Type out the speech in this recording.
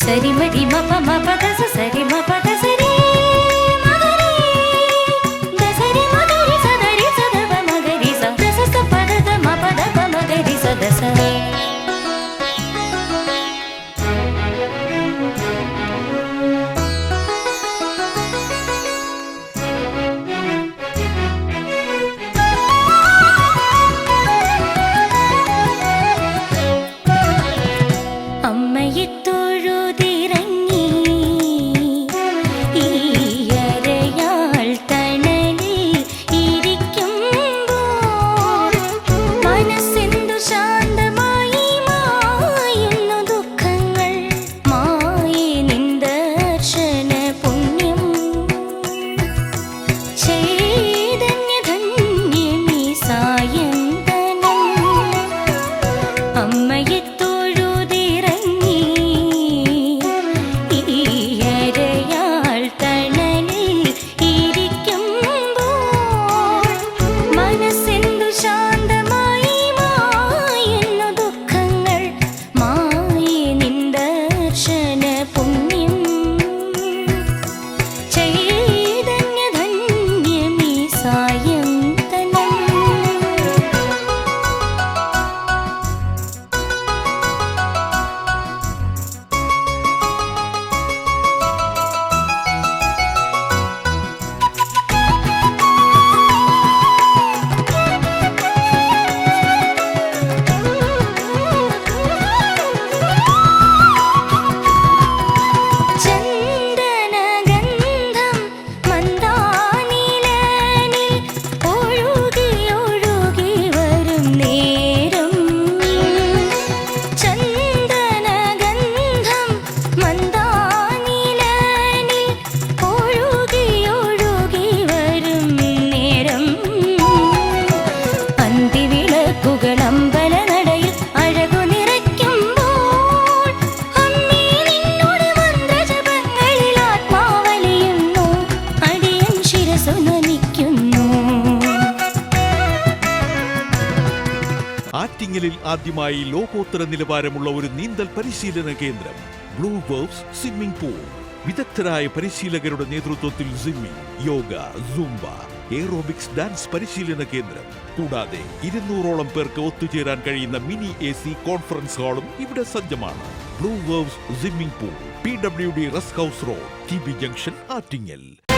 సరి మది మప మప దస సరి మప దసరి మగరి దసరి మగరి సదరి సదవ మగరి స దస స పద మప దప మగరి స దస ആറ്റിങ്ങലിൽ ആദ്യമായി ലോകോത്തര നിലവാരമുള്ള ഒരു നീന്തൽ പരിശീലന കേന്ദ്രം ബ്ലൂ വേവ്സ് സ്വിമ്മിംഗ് പൂൾ. വിദഗ്ധരായ പരിശീലകരുടെ നേതൃത്വത്തിൽ swimming, yoga, Zumba, aerobics, dance പരിശീലന കേന്ദ്രം. കൂടാതെ 200ഓളം പേർക്ക് ഒത്തുചേരാൻ കഴിയുന്ന മിനി AC കോൺഫറൻസ് ഹാളും ഇവിടെ സജ്ജമാണ്. Blue waves swimming pool, PWD rest house road, TB junction, Attingal.